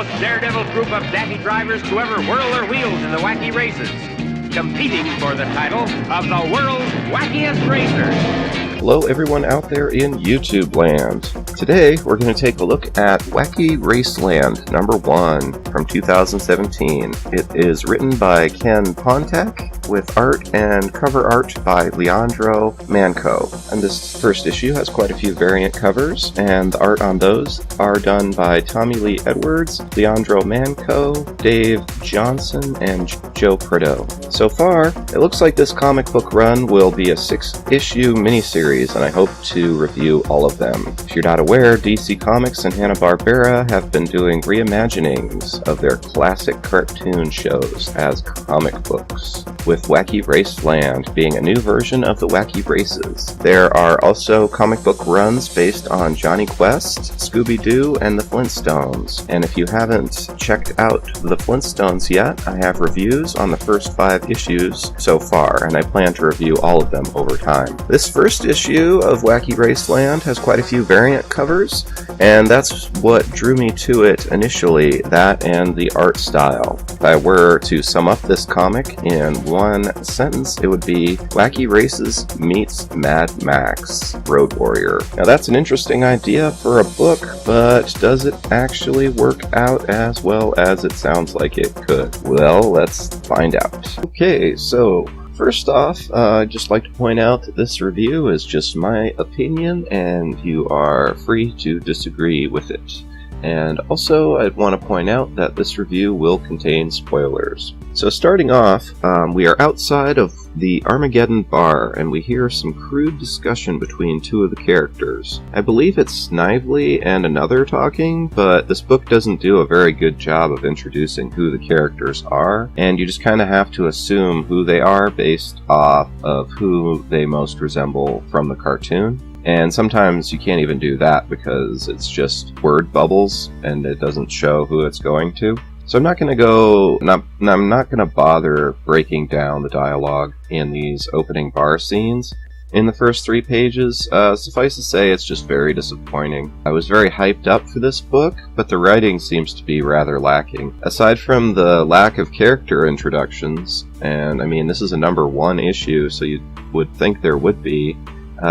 most daredevil group of daffy drivers to ever whirl their wheels in the wacky races, competing for the title of the world's wackiest racer. Hello everyone out there in YouTube land. Today we're going to take a look at Wacky Race Land #1 from 2017. It is written by Ken Pontek with art and cover art by Leandro Manco. And this first issue has quite a few variant covers, and the art on those are done by Tommy Lee Edwards, Leandro Manco, Dave Johnson, and Joe Prado. So far, it looks like this comic book run will be a 6-issue miniseries, and I hope to review all of them. If you're not aware, DC Comics and Hanna-Barbera have been doing reimaginings of their classic cartoon shows as comic books, with Wacky Race Land being a new version of the Wacky Races. There are also comic book runs based on Johnny Quest, Scooby-Doo, and the Flintstones. And if you haven't checked out the Flintstones yet, I have reviews on the first 5 issues so far, and I plan to review all of them over time. This first issue of Wacky Race Land has quite a few variant covers, and that's what drew me to it initially, that and the art style. If I were to sum up this comic in one sentence, it would be Wacky Races meets Mad Max Road Warrior. Now that's an interesting idea for a book, but does it actually work out as well as it sounds like it could? Well, let's find out. Okay, so first off, I'd just like to point out that this review is just my opinion, and you are free to disagree with it. And also, I'd want to point out that this review will contain spoilers. So starting off, we are outside of the Armageddon bar, and we hear some crude discussion between two of the characters. I believe it's Snively and another talking, but this book doesn't do a very good job of introducing who the characters are, and you just kind of have to assume who they are based off of who they most resemble from the cartoon. And sometimes you can't even do that because it's just word bubbles and it doesn't show who it's going to. So I'm not going to bother breaking down the dialogue in these opening bar scenes in the first 3 pages. Suffice to say, it's just very disappointing. I was very hyped up for this book, but the writing seems to be rather lacking. Aside from the lack of character introductions, and I mean this is a #1 issue, so you would think there would be,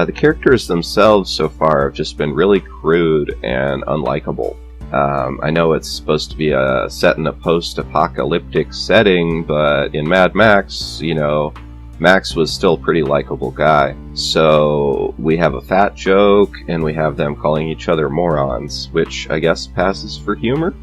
the characters themselves so far have just been really crude and unlikable. I know it's supposed to be set in a post-apocalyptic setting, but in Mad Max, you know, Max was still a pretty likable guy. So we have a fat joke, and we have them calling each other morons, which I guess passes for humor.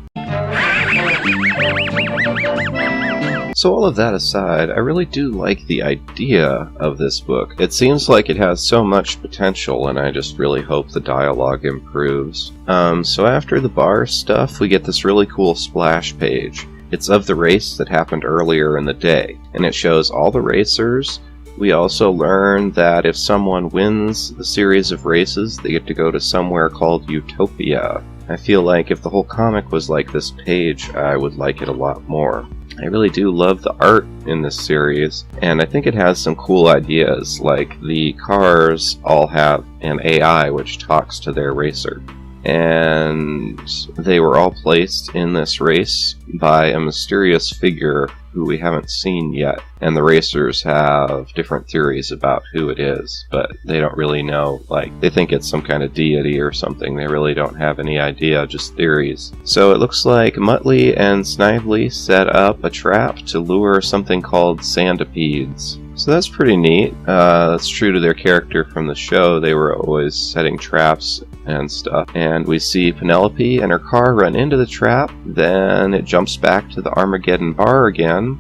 So all of that aside, I really do like the idea of this book. It seems like it has so much potential, and I just really hope the dialogue improves. So after the bar stuff, we get this really cool splash page. It's of the race that happened earlier in the day, and it shows all the racers. We also learn that if someone wins the series of races, they get to go to somewhere called Utopia. I feel like if the whole comic was like this page, I would like it a lot more. I really do love the art in this series, and I think it has some cool ideas, like the cars all have an AI which talks to their racer. And they were all placed in this race by a mysterious figure who we haven't seen yet. And the racers have different theories about who it is, but they don't really know. Like, they think it's some kind of deity or something. They really don't have any idea, just theories. So it looks like Muttley and Snively set up a trap to lure something called Sandipedes. So that's pretty neat. That's true to their character from the show. They were always setting traps and stuff. And we see Penelope and her car run into the trap. Then it jumps back to the Armageddon bar again.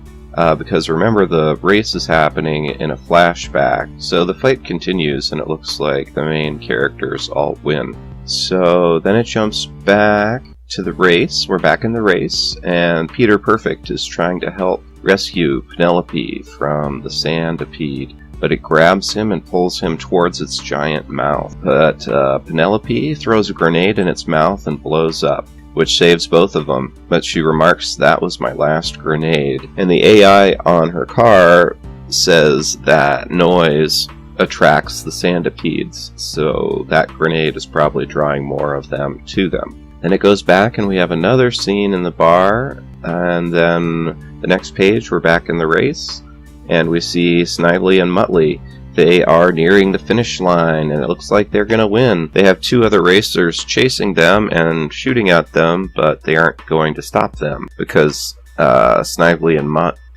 Because remember, the race is happening in a flashback. So the fight continues, and it looks like the main characters all win. So then it jumps back to the race. We're back in the race, and Peter Perfect is trying to help rescue Penelope from the Sandipede, but it grabs him and pulls him towards its giant mouth. But Penelope throws a grenade in its mouth and blows up, which saves both of them. But she remarks, "That was my last grenade." And the AI on her car says that noise attracts the Sandipedes, so that grenade is probably drawing more of them to them. Then it goes back and we have another scene in the bar, and then the next page we're back in the race, and we see Snively and Muttley. They are nearing the finish line, and it looks like they're going to win. They have two other racers chasing them and shooting at them, but they aren't going to stop them because Snively and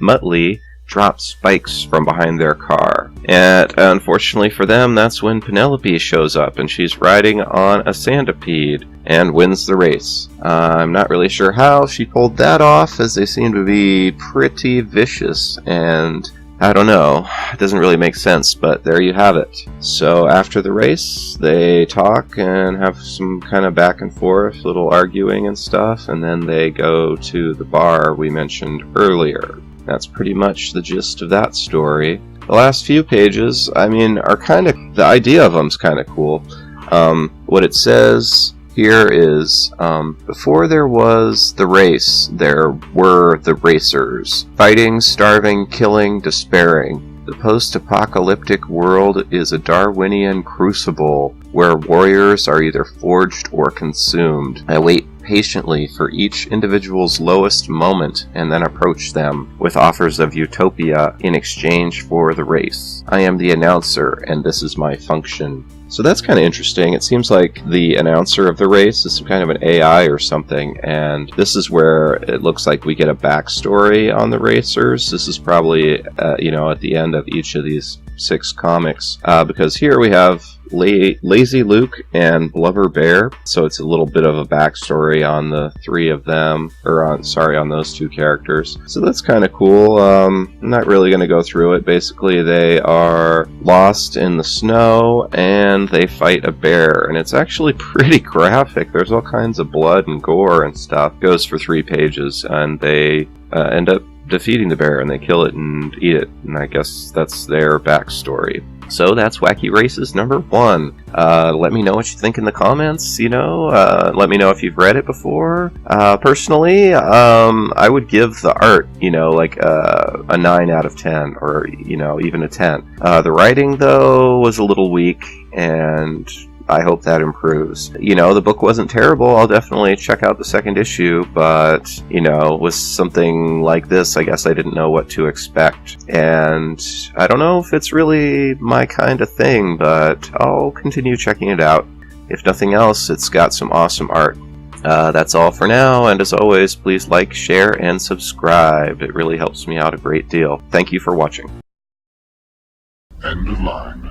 Muttley drop spikes from behind their car. And unfortunately for them, that's when Penelope shows up, and she's riding on a centipede and wins the race. I'm not really sure how she pulled that off, as they seem to be pretty vicious, and I don't know, it doesn't really make sense, but there you have it. So after the race, they talk and have some kind of back and forth, little arguing and stuff, and then they go to the bar we mentioned earlier. That's pretty much the gist of that story. The last few pages, I mean, are kind of, the idea of them's kind of cool. What it says here is, before there was the race, there were the racers. Fighting, starving, killing, despairing. The post-apocalyptic world is a Darwinian crucible where warriors are either forged or consumed. I wait patiently for each individual's lowest moment and then approach them with offers of utopia in exchange for the race. I am the announcer, and this is my function. So that's kind of interesting. It seems like the announcer of the race is some kind of an AI or something, and this is where it looks like we get a backstory on the racers. This is probably, at the end of each of these 6 comics, because here we have Lazy Luke and Blubber Bear, so it's a little bit of a backstory on the 3 of them, on those 2 characters. So that's kind of cool. I'm not really going to go through it. Basically, they are lost in the snow and they fight a bear, and it's actually pretty graphic. There's all kinds of blood and gore and stuff. It goes for 3 pages, and they end up defeating the bear, and they kill it and eat it, and I guess that's their backstory. So that's Wacky Races number 1. Let me know what you think in the comments, let me know if you've read it before. Personally, I would give the art, a 9 out of 10, or, even a 10. The writing, though, was a little weak, and I hope that improves. The book wasn't terrible. I'll definitely check out the 2nd issue, but, with something like this, I guess I didn't know what to expect. And I don't know if it's really my kind of thing, but I'll continue checking it out. If nothing else, it's got some awesome art. That's all for now, and as always, please like, share, and subscribe. It really helps me out a great deal. Thank you for watching. End of line.